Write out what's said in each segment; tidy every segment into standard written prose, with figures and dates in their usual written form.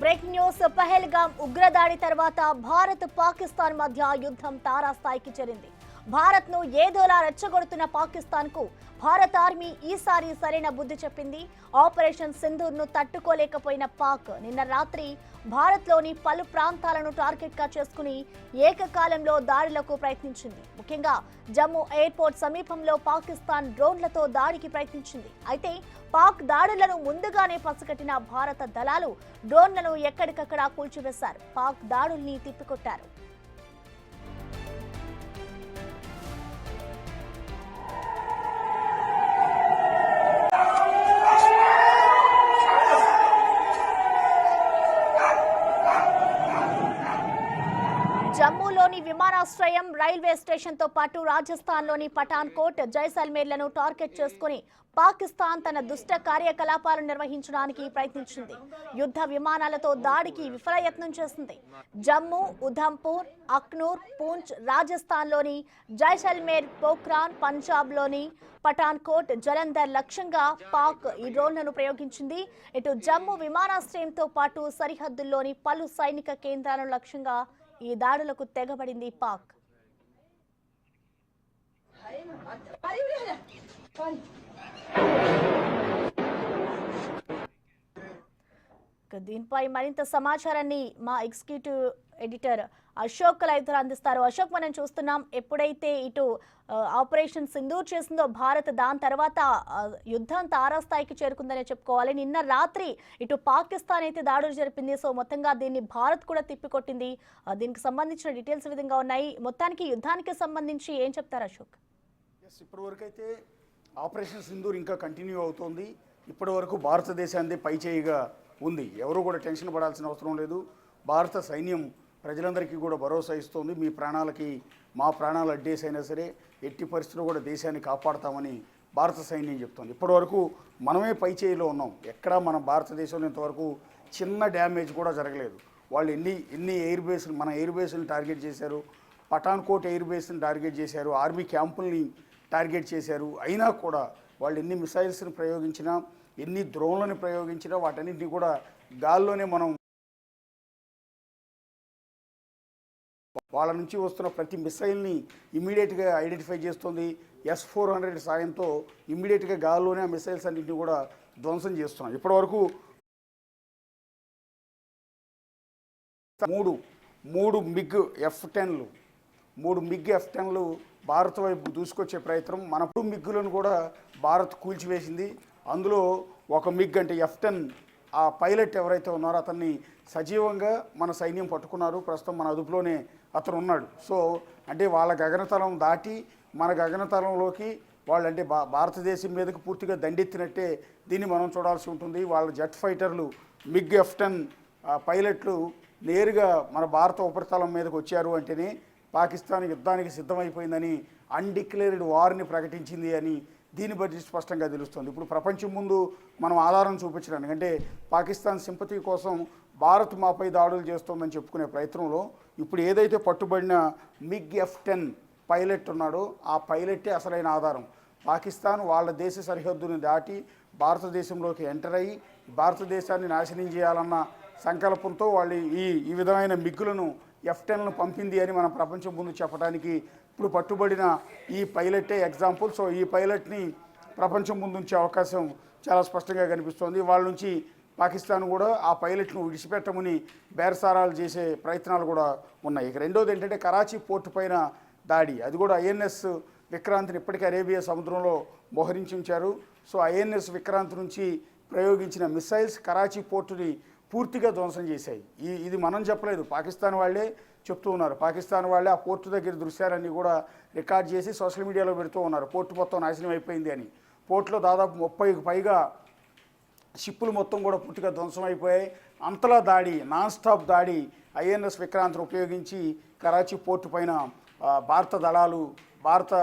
Breaking news Pahalgam ఉగ్రదాడి తర్వాత భారత్ పాకిస్తాన్ మధ్య యుద్ధం తారాస్థాయికి చేరింది. భారత్ ను ఏదోలా రెచ్చగొడుతున్న పాకిస్తాన్ కు భారత ఆర్మీ ఈసారి సరైన బుద్ధి చెప్పింది. ఆపరేషన్ సింధూర్ ను తట్టుకోలేకపోయిన పాక్ నిన్న రాత్రి భారత్ లోని పలు ప్రాంతాలను టార్గెట్ గా చేసుకుని ఏకకాలంలో దాడులకు ప్రయత్నించింది. ముఖ్యంగా జమ్మూ ఎయిర్పోర్ట్ సమీపంలో పాకిస్తాన్ డ్రోన్లతో దాడికి ప్రయత్నించింది. అయితే పాక్ దాడులను ముందుగానే పసిగట్టిన భారత దళాలు డ్రోన్లను ఎక్కడికక్కడ కూల్చివేశారు. పాక్ దాడుల్ని తిప్పికొట్టారు. జమ్మూలోని విమానాశ్రయం, రైల్వే స్టేషన్ తో పాటు రాజస్థాన్లోని పఠాన్కోట్, జైసల్మేర్లను టార్గెట్ చేసుకుని పాకిస్తాన్ తన దుష్ట కార్యకలాపాలు నిర్వహించడానికి ప్రయత్నించింది. యుద్ధ విమానాలతో దాడికి విఫలయత్నం చేసింది. జమ్మూ, ఉధంపూర్, అఖ్నూర్, పూంచ్, రాజస్థాన్లోని జైసల్మేర్, పోఖ్రాన్, పంజాబ్లోని పఠాన్కోట్, జలంధర్ లక్ష్యంగా పాక్ ఈ డ్రోన్లను ప్రయోగించింది. ఇటు జమ్మూ విమానాశ్రయంతో పాటు సరిహద్దుల్లోని పలు సైనిక కేంద్రాలను లక్ష్యంగా ఈ దాడులకు తెగబడింది పాక్. దీనిపై మరింత సమాచారాన్ని మా ఎగ్జిక్యూటివ్ ఎడిటర్ అశోక్ లైవ్ ద్వారా అందిస్తారు. అశోక్, మనం చూస్తున్నాం ఎప్పుడైతే ఇటు ఆపరేషన్ సింధూర్ చేసిందో భారత్, దాని తర్వాత యుద్ధం తారాస్థాయికి చేరుకుందనే చెప్పుకోవాలి. నిన్న రాత్రి ఇటు పాకిస్తాన్ అయితే దాడులు జరిపింది. సో మొత్తంగా దీన్ని భారత్ కూడా తిప్పికొట్టింది. దీనికి సంబంధించిన డీటెయిల్స్ ఈ విధంగా ఉన్నాయి. మొత్తానికి యుద్ధానికి సంబంధించి ఏం చెప్తారు అశోక్? ఇప్పటి వరకు అయితే ఆపరేషన్ సింధూర్ ఇంకా కంటిన్యూ అవుతోంది. ఇప్పటి వరకు భారతదేశాన్ని పైచేయిగా ఉంది. ఎవరు కూడా టెన్షన్ పడాల్సిన అవసరం లేదు. భారత సైన్యం ప్రజలందరికీ కూడా భరోసా ఇస్తోంది. మీ ప్రాణాలకి మా ప్రాణాలు అడ్డేసైనా సరే ఎట్టి పరిస్థితుల్లో కూడా దేశాన్ని కాపాడతామని భారత సైన్యం చెప్తోంది. ఇప్పటివరకు మనమే పైచేయిలో ఉన్నాం. ఎక్కడా మన భారతదేశంలో ఇంతవరకు చిన్న డ్యామేజ్ కూడా జరగలేదు. వాళ్ళు ఎన్ని ఎయిర్ బేస్లు, మన ఎయిర్ బేస్ని టార్గెట్ చేశారు, పఠాన్కోట్ ఎయిర్ బేస్ని టార్గెట్ చేశారు, ఆర్మీ క్యాంపుల్ని టార్గెట్ చేశారు. అయినా కూడా వాళ్ళు ఎన్ని మిసైల్స్ని ప్రయోగించినా, ఎన్ని డ్రోన్లను ప్రయోగించినా వాటన్నింటినీ కూడా గాల్లోనే మనం వాళ్ళ నుంచి వస్తున్న ప్రతి మిసైల్ని ఇమ్మీడియట్గా ఐడెంటిఫై చేస్తుంది. S-400 సాయంతో ఇమ్మీడియట్గా గాల్లోనే ఆ మిసైల్స్ అన్నింటినీ కూడా ధ్వంసం చేస్తున్నాం. ఇప్పటివరకు మూడు మిగ్ F-10లు భారత్ వైపు దూసుకొచ్చే ప్రయత్నం. మన మిగ్గులను కూడా భారత్ కూల్చివేసింది. అందులో ఒక మిగ్ అంటే F-10 ఆ పైలట్ ఎవరైతే ఉన్నారో అతన్ని సజీవంగా మన సైన్యం పట్టుకున్నారు. ప్రస్తుతం మన అదుపులోనే అతను ఉన్నాడు. సో అంటే వాళ్ళ గగనతలం దాటి మన గగనతలంలోకి వాళ్ళు అంటే భారతదేశం మీదకి పూర్తిగా దండెత్తినట్టే దీన్ని మనం చూడాల్సి ఉంటుంది. వాళ్ళ జెట్ ఫైటర్లు మిగ్ F-10 పైలట్లు నేరుగా మన భారత ఉపరితలం మీదకి వచ్చారు అంటేనే పాకిస్తాన్ యుద్ధానికి సిద్ధమైపోయిందని, అన్డిక్లేర్డ్ వార్ని ప్రకటించింది అని దీన్ని బట్టి స్పష్టంగా తెలుస్తుంది. ఇప్పుడు ప్రపంచం ముందు మనం ఆధారం చూపించడానికి, అంటే పాకిస్తాన్ సింపతి కోసం భారత్ మాపై దాడులు చేస్తోందని చెప్పుకునే ప్రయత్నంలో ఇప్పుడు ఏదైతే పట్టుబడిన మిగ్ F-10 పైలట్ ఉన్నాడో ఆ పైలట్టే అసలైన ఆధారం. పాకిస్తాన్ వాళ్ళ దేశ సరిహద్దుని దాటి భారతదేశంలోకి ఎంటర్ అయ్యి భారతదేశాన్ని నాశనం చేయాలన్న సంకల్పంతో వాళ్ళు ఈ విధమైన మిగ్గులను F-10లను పంపింది అని మనం ప్రపంచం ముందు చెప్పడానికి ఇప్పుడు పట్టుబడిన ఈ పైలటే ఎగ్జాంపుల్. సో ఈ పైలట్ని ప్రపంచం ముందు ఉంచే అవకాశం చాలా స్పష్టంగా కనిపిస్తోంది. వాళ్ళ నుంచి పాకిస్తాన్ కూడా ఆ పైలట్ను విడిచిపెట్టమని బేరసారాలు చేసే ప్రయత్నాలు కూడా ఉన్నాయి. ఇక రెండోది ఏంటంటే కరాచీ పోర్టు పైన దాడి. అది కూడా INS విక్రాంత్ని ఇప్పటికే అరేబియా సముద్రంలో మోహరించి ఉంచారు. సో INS విక్రాంత్ నుంచి ప్రయోగించిన మిసైల్స్ కరాచీ పోర్టుని పూర్తిగా ధ్వంసం చేశాయి. ఇది మనం చెప్పలేదు, పాకిస్తాన్ వాళ్ళే చెప్తూ ఉన్నారు. పాకిస్తాన్ వాళ్ళే ఆ పోర్టు దగ్గర దృశ్యాలన్నీ కూడా రికార్డ్ చేసి సోషల్ మీడియాలో పెడుతూ ఉన్నారు. పోర్టు మొత్తం నాశనం అయిపోయింది అని. పోర్టులో దాదాపు 30కి పైగా షిప్పులు మొత్తం కూడా పూర్తిగా ధ్వంసం అయిపోయాయి. అంతలా దాడి, నాన్ స్టాప్ దాడి INS విక్రాంత్ను ఉపయోగించి కరాచీ పోర్టు పైన భారత దళాలు, భారత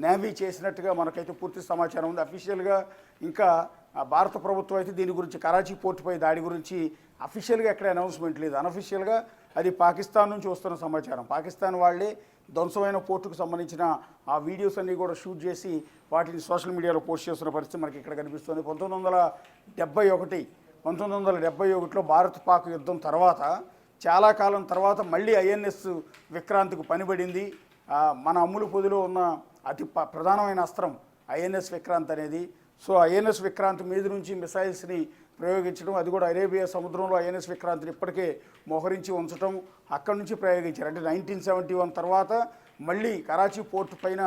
నేవీ చేసినట్టుగా మనకైతే పూర్తి సమాచారం ఉంది. అఫీషియల్గా ఇంకా భారత ప్రభుత్వం అయితే దీని గురించి, కరాచీ పోర్టుపై దాడి గురించి అఫీషియల్గా ఎక్కడ అనౌన్స్మెంట్ లేదు. అనఫీషియల్గా అది పాకిస్తాన్ నుంచి వస్తున్న సమాచారం. పాకిస్తాన్ వాళ్ళే ధ్వంసమైన పోర్టుకు సంబంధించిన ఆ వీడియోస్ అన్నీ కూడా షూట్ చేసి వాటిని సోషల్ మీడియాలో పోస్ట్ చేస్తున్న పరిస్థితి మనకి ఇక్కడ కనిపిస్తుంది. 1971 1971లో భారత్ పాక్ యుద్ధం తర్వాత చాలా కాలం తర్వాత మళ్ళీ ఐఎన్ఎస్ విక్రాంత్కు పనిపడింది. మన అమ్ములు పొదిలో ఉన్న అతి ప్రధానమైన అస్త్రం ఐఎన్ఎస్ విక్రాంత్ అనేది. సో ఐఎన్ఎస్ విక్రాంత్ మీద నుంచి మిసైల్స్ని ప్రయోగించడం, అది కూడా అరేబియా సముద్రంలో ఐఎన్ఎస్ విక్రాంత్ని ఇప్పటికే మోహరించి ఉంచడం, అక్కడి నుంచి ప్రయోగించారు. అంటే 1971 తర్వాత మళ్ళీ కరాచీ పోర్టు పైన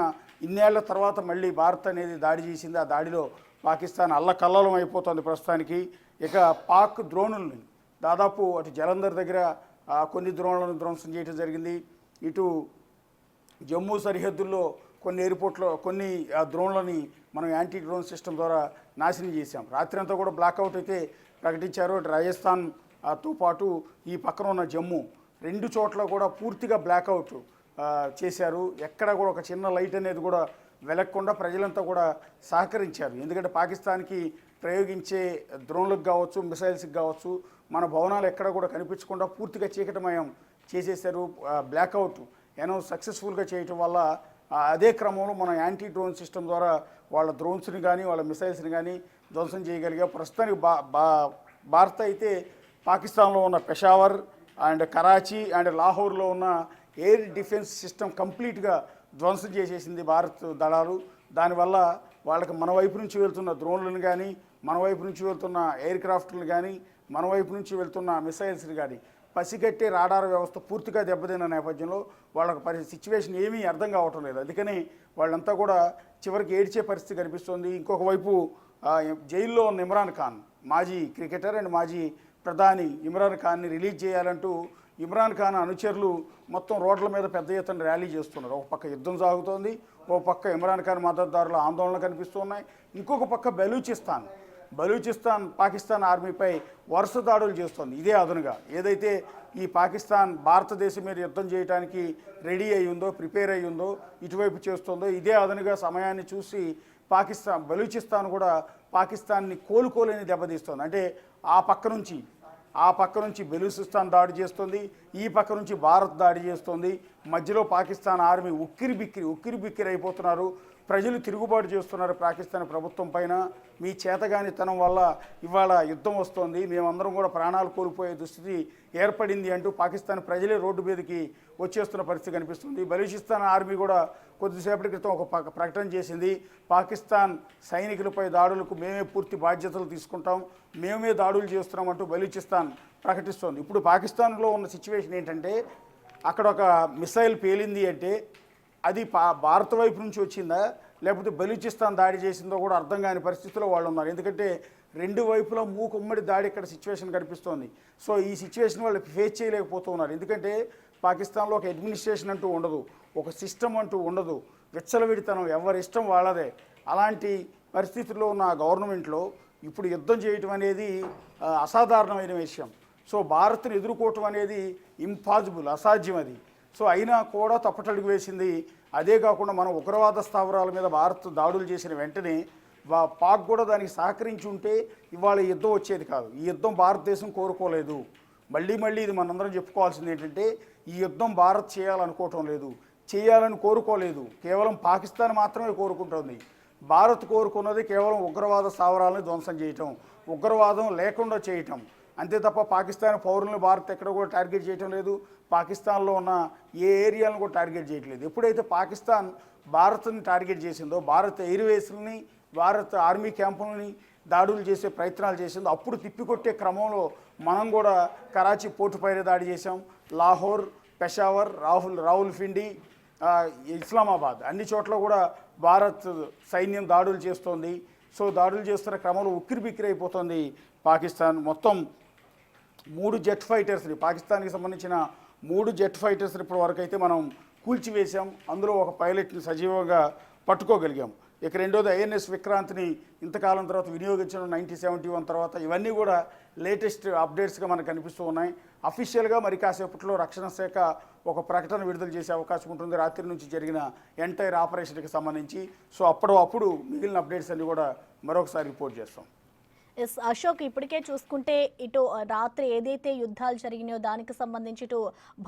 ఇన్నేళ్ల తర్వాత మళ్ళీ భారత్ అనేది దాడి చేసింది. ఆ దాడిలో పాకిస్తాన్ అల్లకల్లోలం అయిపోతుంది ప్రస్తుతానికి. ఇక పాక్ ద్రోణుల్ని దాదాపు అటు జలంధర్ దగ్గర కొన్ని ద్రోణులను ధ్వంసం చేయడం జరిగింది. ఇటు జమ్మూ సరిహద్దుల్లో కొన్ని ఎయిర్పోర్ట్లో కొన్ని డ్రోన్లని మనం యాంటీ డ్రోన్ సిస్టమ్ ద్వారా నాశనం చేశాం. రాత్రి అంతా కూడా బ్లాక్అవుట్ అయితే ప్రకటించారు. రాజస్థాన్తో పాటు ఈ పక్కన ఉన్న జమ్మూ 2 చోట్ల కూడా పూర్తిగా బ్లాక్అవుట్ చేశారు. ఎక్కడ కూడా ఒక చిన్న లైట్ అనేది కూడా వెలగకుండా ప్రజలంతా కూడా సహకరించారు. ఎందుకంటే పాకిస్తాన్కి ప్రయోగించే డ్రోన్లకు కావచ్చు, మిసైల్స్కి కావచ్చు, మన భవనాలు ఎక్కడ కూడా కనిపించకుండా పూర్తిగా చీకటమయం చేసేసారు. బ్లాక్అవుట్ సక్సెస్ఫుల్గా చేయటం వల్ల అదే క్రమంలో మనం యాంటీ డ్రోన్ సిస్టమ్ ద్వారా వాళ్ళ డ్రోన్స్ని కానీ వాళ్ళ మిసైల్స్ని కానీ ధ్వంసం చేయగలిగా. ప్రస్తుతానికి భారత్ అయితే పాకిస్తాన్లో ఉన్న పెషావర్ అండ్ కరాచీ అండ్ లాహోర్లో ఉన్న ఎయిర్ డిఫెన్స్ సిస్టమ్ కంప్లీట్గా ధ్వంసం చేసేసింది భారత్ దళాలు. దానివల్ల వాళ్ళకి మన వైపు నుంచి వెళ్తున్న డ్రోన్లను కానీ, మన వైపు నుంచి వెళ్తున్న ఎయిర్ క్రాఫ్ట్లను కానీ, మన వైపు నుంచి వెళ్తున్న మిసైల్స్ని కానీ పసిగట్టే రాడార్ వ్యవస్థ పూర్తిగా దెబ్బతిన్న నేపథ్యంలో వాళ్ళకి సిచ్యువేషన్ ఏమీ అర్థం కావటం లేదు. అందుకని వాళ్ళంతా కూడా చివరికి ఏడ్చే పరిస్థితి కనిపిస్తుంది. ఇంకొక వైపు జైల్లో ఉన్న ఇమ్రాన్ ఖాన్, మాజీ క్రికెటర్ అండ్ మాజీ ప్రధాని ఇమ్రాన్ ఖాన్ని రిలీజ్ చేయాలంటూ ఇమ్రాన్ ఖాన్ అనుచరులు మొత్తం రోడ్ల మీద పెద్ద ఎత్తున ర్యాలీ చేస్తున్నారు. ఒక పక్క యుద్ధం సాగుతోంది, ఓ పక్క ఇమ్రాన్ ఖాన్ మద్దతుదారుల ఆందోళనలు కనిపిస్తున్నాయి. ఇంకొక పక్క బలూచిస్తాన్ పాకిస్తాన్ ఆర్మీపై వరుస దాడులు చేస్తోంది. ఇదే అదునుగా ఏదైతే ఈ పాకిస్తాన్ భారతదేశం మీద యుద్ధం చేయడానికి రెడీ అయి ఉందో, ప్రిపేర్ అయి ఉందో, ఇటువైపు చేస్తుందో, ఇదే అదునుగా సమయాన్ని చూసి బలూచిస్తాన్ కూడా పాకిస్తాన్ని కోలుకోలేని దెబ్బతీస్తోంది. అంటే ఆ పక్క నుంచి బెలూచిస్తాన్ దాడి చేస్తుంది, ఈ పక్క నుంచి భారత్ దాడి చేస్తుంది. మధ్యలో పాకిస్తాన్ ఆర్మీ ఉక్కిరి బిక్కిరి అయిపోతున్నారు. ప్రజలు తిరుగుబాటు చేస్తున్నారు పాకిస్తాన్ ప్రభుత్వం పైన. మీ చేతగానితనం వల్ల ఇవాళ యుద్ధం వస్తోంది, మేమందరం కూడా ప్రాణాలు కోల్పోయే దుస్థితి ఏర్పడింది అంటూ పాకిస్తాన్ ప్రజలే రోడ్డు మీదకి వచ్చేస్తున్న పరిస్థితి కనిపిస్తుంది. బలూచిస్తాన్ ఆర్మీ కూడా కొద్దిసేపటి క్రితం ఒక ప్రకటన చేసింది. పాకిస్తాన్ సైనికులపై దాడులకు మేమే పూర్తి బాధ్యతలు తీసుకుంటాం, మేమే దాడులు చేస్తున్నామంటూ బలూచిస్తాన్ ప్రకటిస్తోంది. ఇప్పుడు పాకిస్తాన్లో ఉన్న సిచ్యువేషన్ ఏంటంటే, అక్కడ ఒక మిసైల్ పేలింది అంటే అది భారత వైపు నుంచి వచ్చిందా లేకపోతే బలూచిస్తాన్ దాడి చేసిందో కూడా అర్థం కాని పరిస్థితిలో వాళ్ళు ఉన్నారు. ఎందుకంటే 2 వైపులా మూకుమ్మడి దాడి ఇక్కడ సిచ్యువేషన్ కనిపిస్తోంది. సో ఈ సిచ్యువేషన్ వాళ్ళు ఫేస్ చేయలేకపోతున్నారు. ఎందుకంటే పాకిస్తాన్లో ఒక అడ్మినిస్ట్రేషన్ అంటూ ఉండదు, ఒక సిస్టమ్ అంటూ ఉండదు, విచ్చలవిడితనం ఎవరి ఇష్టం వాళ్ళదే. అలాంటి పరిస్థితుల్లో ఉన్న గవర్నమెంట్లో ఇప్పుడు యుద్ధం చేయటం అనేది అసాధారణమైన విషయం. సో భారత్ను ఎదుర్కోవటం అనేది ఇంపాసిబుల్, అసాధ్యం అది. సో అయినా కూడా తప్పటడుగు వేసింది. అదే కాకుండా మనం ఉగ్రవాద స్థావరాల మీద భారత్ దాడులు చేసిన వెంటనే పాక్ కూడా దానికి సహకరించి ఉంటే ఇవాళ యుద్ధం వచ్చేది కాదు. ఈ యుద్ధం భారతదేశం కోరుకోలేదు. మళ్ళీ ఇది మనందరం చెప్పుకోవాల్సింది ఏంటంటే, ఈ యుద్ధం భారత్ చేయాలనుకోవటం లేదు, చేయాలని కోరుకోలేదు. కేవలం పాకిస్తాన్ మాత్రమే కోరుకుంటుంది. భారత్ కోరుకున్నది కేవలం ఉగ్రవాద స్థావరాలను ధ్వంసం చేయటం, ఉగ్రవాదం లేకుండా చేయటం అంతే తప్ప పాకిస్తాన్ పౌరులను భారత్ ఎక్కడ కూడా టార్గెట్ చేయటం లేదు. పాకిస్తాన్లో ఉన్న ఏ ఏరియాలను కూడా టార్గెట్ చేయట్లేదు. ఎప్పుడైతే పాకిస్తాన్ భారత్ని టార్గెట్ చేసిందో, భారత్ ఎయిర్వేస్ని, భారత్ ఆర్మీ క్యాంపులని దాడులు చేసే ప్రయత్నాలు చేసిందో, అప్పుడు తిప్పికొట్టే క్రమంలో మనం కూడా కరాచీ పోర్టు పైన దాడి చేసాం. లాహోర్, పెషావర్, రావుల్పిండి, ఇస్లామాబాద్ అన్ని చోట్ల కూడా భారత్ సైన్యం దాడులు చేస్తోంది. సో దాడులు చేస్తున్న క్రమంలో ఉక్కిరి అయిపోతుంది పాకిస్తాన్. మొత్తం 3 జెట్ ఫైటర్స్ని, పాకిస్తాన్కి సంబంధించిన 3 జెట్ ఫైటర్స్ని ఇప్పటి వరకు అయితే మనం కూల్చివేశాం. అందులో ఒక పైలట్ని సజీవంగా పట్టుకోగలిగాం. ఇక రెండోది ఐఎన్ఎస్ విక్రాంత్ని ఇంతకాలం తర్వాత వినియోగించడం 1971 తర్వాత. ఇవన్నీ కూడా లేటెస్ట్ అప్డేట్స్గా మనకు కనిపిస్తూ ఉన్నాయి. అఫీషియల్గా మరి కాసేపట్లో రక్షణ శాఖ ఒక ప్రకటన విడుదల చేసే అవకాశం ఉంటుంది రాత్రి నుంచి జరిగిన ఎంటైర్ ఆపరేషన్కి సంబంధించి. సో అప్పుడు మిగిలిన అప్డేట్స్ అన్ని కూడా మరొకసారి రిపోర్ట్ చేస్తాం. ఎస్ అశోక్, ఇప్పటికే చూసుకుంటే ఇటు రాత్రి ఏదైతే యుద్ధాలు జరిగినాయో దానికి సంబంధించి ఇటు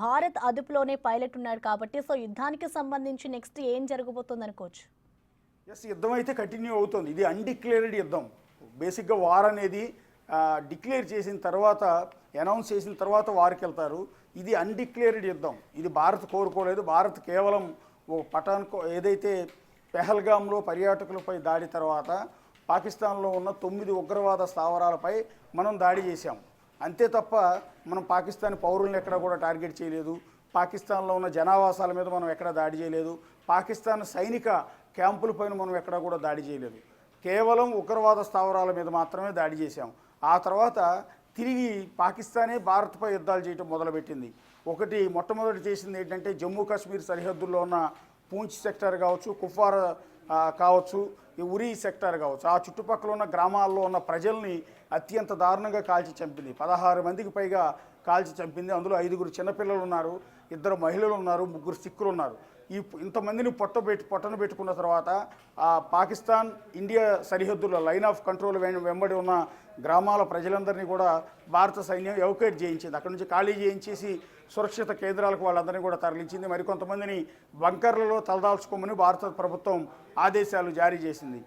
భారత్ అదుపులోనే పైలట్ ఉన్నాడు కాబట్టి, సో యుద్ధానికి సంబంధించి నెక్స్ట్ ఏం జరగబోతుంది అనుకోవచ్చు? ఎస్, యుద్ధం అయితే కంటిన్యూ అవుతుంది. ఇది అన్డిక్లేర్డ్ యుద్ధం. బేసిక్గా వార్ అనేది డిక్లేర్ చేసిన తర్వాత, అనౌన్స్ చేసిన తర్వాత వారికి వెళ్తారు. ఇది అన్డిక్లేర్డ్ యుద్ధం. ఇది భారత్ కోరుకోలేదు. భారత్ కేవలం ఒక పఠాన్కో ఏదైతే పెహల్గాంలో పర్యాటకులపై దాడి తర్వాత పాకిస్తాన్లో ఉన్న 9 ఉగ్రవాద స్థావరాలపై మనం దాడి చేశాం. అంతే తప్ప మనం పాకిస్తాన్ పౌరులను ఎక్కడా కూడా టార్గెట్ చేయలేదు. పాకిస్తాన్లో ఉన్న జనావాసాల మీద మనం ఎక్కడా దాడి చేయలేదు. పాకిస్తాన్ సైనిక క్యాంపులపైన మనం ఎక్కడా కూడా దాడి చేయలేదు. కేవలం ఉగ్రవాద స్థావరాల మీద మాత్రమే దాడి చేశాం. ఆ తర్వాత తిరిగి పాకిస్తానే భారత్పై యుద్ధాలు చేయడం మొదలుపెట్టింది. మొట్టమొదటి చేసింది ఏంటంటే జమ్మూ కాశ్మీర్ సరిహద్దుల్లో ఉన్న పూంచ్ సెక్టర్ కావచ్చు, కుప్వారా కావచ్చు, ఈ ఉరీ సెక్టర్ కావచ్చు, ఆ చుట్టుపక్కల ఉన్న గ్రామాల్లో ఉన్న ప్రజల్ని అత్యంత దారుణంగా కాల్చి చంపింది. 16 మందికి పైగా కాల్చి చంపింది. అందులో 5 చిన్నపిల్లలు ఉన్నారు, 2 మహిళలు ఉన్నారు, 3 సిక్కులు ఉన్నారు. ఇంతమందిని పొట్టను పెట్టుకున్న తర్వాత పాకిస్తాన్ ఇండియా సరిహద్దుల్లో లైన్ ఆఫ్ కంట్రోల్ వెంబడి ఉన్న గ్రామాల ప్రజలందరినీ కూడా భారత సైన్యం ఎవాక్యుయేట్ చేయించింది. అక్కడ నుంచి ఖాళీ చేయించేసి సురక్షిత కేంద్రాలకు వాళ్ళందరినీ కూడా తరలించింది. మరికొంతమందిని బంకర్లలో తలదాల్చుకోమని భారత ప్రభుత్వం ఆదేశాలు జారీ చేసింది.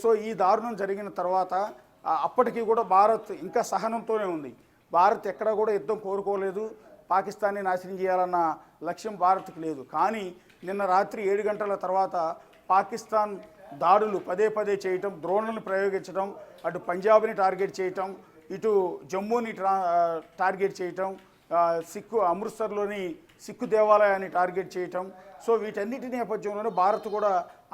సో ఈ దారుణం జరిగిన తర్వాత అప్పటికీ కూడా భారత్ ఇంకా సహనంతోనే ఉంది. భారత్ ఎక్కడా కూడా యుద్ధం కోరుకోలేదు. పాకిస్తాన్ని నాశనం చేయాలన్న లక్ష్యం భారత్కి లేదు. కానీ నిన్న రాత్రి 7 గంటల తర్వాత పాకిస్తాన్ దాడులు పదే చేయటం, డ్రోన్లను ప్రయోగించడం, అటు పంజాబ్ని టార్గెట్ చేయటం, ఇటు జమ్మూని టార్గెట్ చేయటం, అమృత్సర్లోని సిక్కు దేవాలయాన్ని టార్గెట్ చేయటం. సో వీటన్నిటి నేపథ్యంలోనే భారత్ కూడా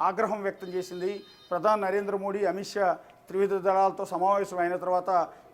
ఆగ్రహం వ్యక్తం చేసింది. ప్రధాని నరేంద్ర మోడీ, అమిత్ షా త్రివిధ దళాలతో సమావేశం అయిన తర్వాత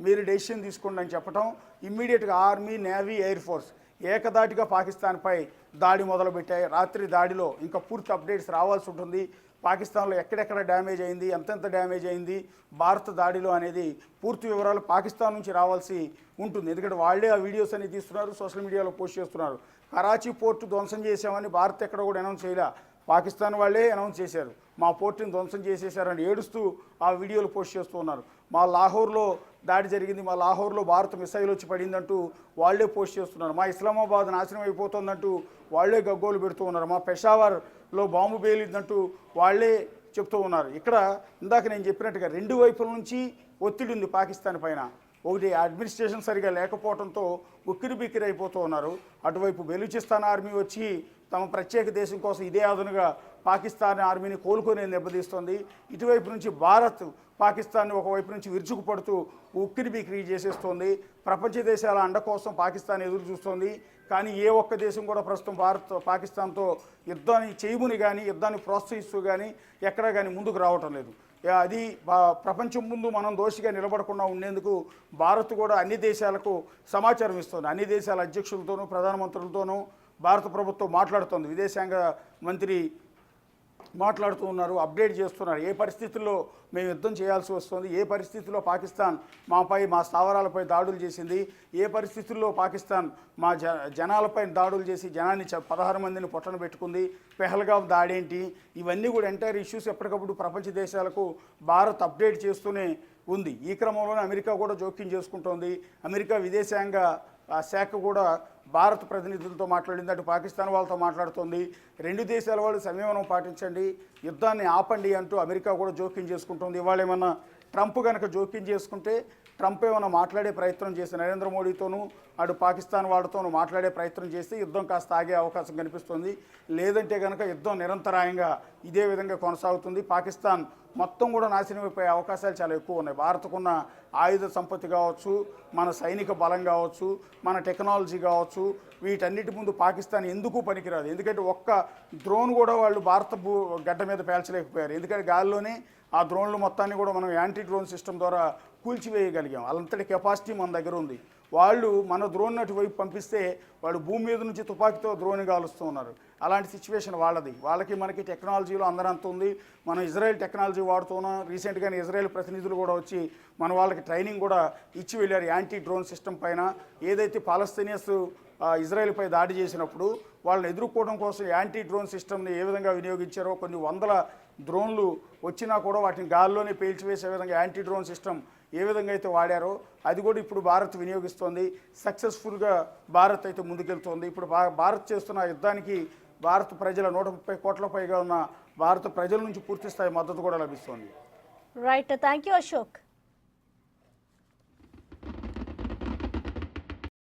మీరు డెసిషన్ తీసుకోండి అని చెప్పడం, ఇమ్మీడియట్గా ఆర్మీ, నేవీ, ఎయిర్ ఫోర్స్ ఏకదాటిగా పాకిస్తాన్పై దాడి మొదలుపెట్టాయి. రాత్రి దాడిలో ఇంకా పూర్తి అప్డేట్స్ రావాల్సి ఉంటుంది. పాకిస్తాన్లో ఎక్కడెక్కడ డ్యామేజ్ అయింది, ఎంతెంత డ్యామేజ్ అయింది భారత దాడిలో అనేది పూర్తి వివరాలు పాకిస్తాన్ నుంచి రావాల్సి ఉంటుంది. ఎందుకంటే వాళ్ళే ఆ వీడియోస్ అన్ని తీస్తున్నారు, సోషల్ మీడియాలో పోస్ట్ చేస్తున్నారు. కరాచీ పోర్టు ధ్వంసం చేశామని భారత్ ఎక్కడ కూడా అనౌన్స్ చేయలే, పాకిస్తాన్ వాళ్ళే అనౌన్స్ చేశారు. మా పోర్టుని ధ్వంసం చేసేసారని ఏడుస్తూ ఆ వీడియోలు పోస్ట్ చేస్తూ ఉన్నారు. మా లాహోర్లో దాడి జరిగింది, మా లాహోర్లో భారత మిసైల్ వచ్చి పడిందంటూ వాళ్లే పోస్ట్ చేస్తున్నారు. మా ఇస్లామాబాద్ నాశనం అయిపోతుందంటూ వాళ్లే గగ్గోలు పెడుతూ ఉన్నారు. మా పెషావర్లో బాంబు పేలిందంటూ వాళ్లే చెప్తూ ఉన్నారు. ఇక్కడ ఇందాక నేను చెప్పినట్టుగా 2 వైపుల నుంచి ఒత్తిడి ఉంది పాకిస్తాన్ పైన. ఒకటి అడ్మినిస్ట్రేషన్ సరిగా లేకపోవడంతో ఉక్కిరిబిక్కిరి అయిపోతూ ఉన్నారు. అటువైపు బెలూచిస్తాన్ ఆర్మీ వచ్చి తమ ప్రత్యేక దేశం కోసం ఇదే అదునుగా పాకిస్తాన్ ఆర్మీని కోలుకొని దెబ్బతీస్తోంది. ఇటువైపు నుంచి భారత్ పాకిస్తాన్ని ఒకవైపు నుంచి విరుచుకుపడుతూ ఉక్కిరిబిక్కిరి చేసేస్తోంది. ప్రపంచ దేశాల అండ కోసం పాకిస్తాన్ ఎదురు చూస్తోంది. కానీ ఏ ఒక్క దేశం కూడా ప్రస్తుతం పాకిస్తాన్తో యుద్ధాన్ని చేయమని కానీ, యుద్ధాన్ని ప్రోత్సహిస్తూ కానీ ఎక్కడా కానీ ముందుకు రావటం లేదు. అది ప్రపంచం ముందు మనం దోషిగా నిలబడకుండా ఉండేందుకు భారత్ కూడా అన్ని దేశాలకు సమాచారం ఇస్తుంది. అన్ని దేశాల అధ్యక్షులతోనూ, ప్రధానమంత్రులతోనూ భారత ప్రభుత్వం మాట్లాడుతోంది. విదేశాంగ మంత్రి మాట్లాడుతూ ఉన్నారు, అప్డేట్ చేస్తున్నారు. ఏ పరిస్థితుల్లో మేము యుద్ధం చేయాల్సి వస్తుంది, ఏ పరిస్థితుల్లో పాకిస్తాన్ మా స్థావరాలపై దాడులు చేసింది, ఏ పరిస్థితుల్లో పాకిస్తాన్ మా జనాలపై దాడులు చేసి జనాన్ని 16 మందిని పొట్టన పెట్టుకుంది, పెహల్గాం దాడేంటి, ఇవన్నీ కూడా ఎంటైర్ ఇష్యూస్ ఎప్పటికప్పుడు ప్రపంచ దేశాలకు భారత్ అప్డేట్ చేస్తూనే ఉంది. ఈ క్రమంలోనే అమెరికా కూడా జోక్యం చేసుకుంటోంది. అమెరికా విదేశాంగ శాఖ కూడా భారత ప్రతినిధులతో మాట్లాడింది, అటు పాకిస్తాన్ వాళ్ళతో మాట్లాడుతోంది. 2 దేశాల వాళ్ళు సంయమనం పాటించండి, యుద్ధాన్ని ఆపండి అంటూ అమెరికా కూడా జోక్యం చేసుకుంటుంది. ఇవాళ ఏమన్నా ట్రంప్ కనుక జోక్యం చేసుకుంటే, ట్రంప్ ఏమైనా మాట్లాడే ప్రయత్నం చేసి నరేంద్ర మోడీతోనూ అటు పాకిస్తాన్ వాళ్ళతోనూ మాట్లాడే ప్రయత్నం చేస్తే యుద్ధం కాస్త ఆగే అవకాశం కనిపిస్తుంది. లేదంటే కనుక యుద్ధం నిరంతరాయంగా ఇదే విధంగా కొనసాగుతుంది. పాకిస్తాన్ మొత్తం కూడా నాశనం అయిపోయే అవకాశాలు చాలా ఎక్కువ ఉన్నాయి. భారత్కున్న ఆయుధ సంపత్తి కావచ్చు, మన సైనిక బలం కావచ్చు, మన టెక్నాలజీ కావచ్చు, వీటన్నిటి ముందు పాకిస్తాన్ ఎందుకు పనికిరాదు. ఎందుకంటే ఒక్క డ్రోన్ కూడా వాళ్ళు భారత గడ్డ మీద పేల్చలేకపోయారు. ఎందుకంటే గాల్లోనే ఆ డ్రోన్లు మొత్తాన్ని కూడా మనం యాంటీ డ్రోన్ సిస్టమ్ ద్వారా కూల్చివేయగలిగాం. అలాంటి కెపాసిటీ మన దగ్గర ఉంది. వాళ్ళు మన డ్రోన్ అటువైపు పంపిస్తే వాళ్ళు భూమి మీద నుంచి తుపాకీతో డ్రోన్ కాలుస్తూ ఉన్నారు. అలాంటి సిచ్యువేషన్ వాళ్ళది. వాళ్ళకి మనకి టెక్నాలజీలో అందరంత ఉంది. మనం ఇజ్రాయెల్ టెక్నాలజీ వాడుతున్నాం. రీసెంట్గానే ఇజ్రాయెల్ ప్రతినిధులు కూడా వచ్చి మన వాళ్ళకి ట్రైనింగ్ కూడా ఇచ్చి వెళ్ళారు యాంటీ డ్రోన్ సిస్టమ్ పైన. ఏదైతే పాలస్తీనియన్స్ ఇజ్రాయెల్పై దాడి చేసినప్పుడు వాళ్ళని ఎదుర్కోవడం కోసం యాంటీ డ్రోన్ సిస్టమ్ని ఏ విధంగా వినియోగించారో, కొన్ని వందల డ్రోన్లు వచ్చినా కూడా వాటిని గాల్లోనే పేల్చివేసే విధంగా యాంటీ డ్రోన్ సిస్టమ్ ఏ విధంగా అయితే వాడారో అది కూడా ఇప్పుడు భారత్ వినియోగిస్తోంది. సక్సెస్ఫుల్గా భారత్ అయితే ముందుకెళ్తోంది. ఇప్పుడు భారత్ చేస్తున్న యుద్ధానికి భారత ప్రజల 130 కోట్ల పైగా ఉన్న భారత ప్రజల నుంచి పూర్తి స్థాయి మద్దతు కూడా లభిస్తోంది. Right, thank you Ashok.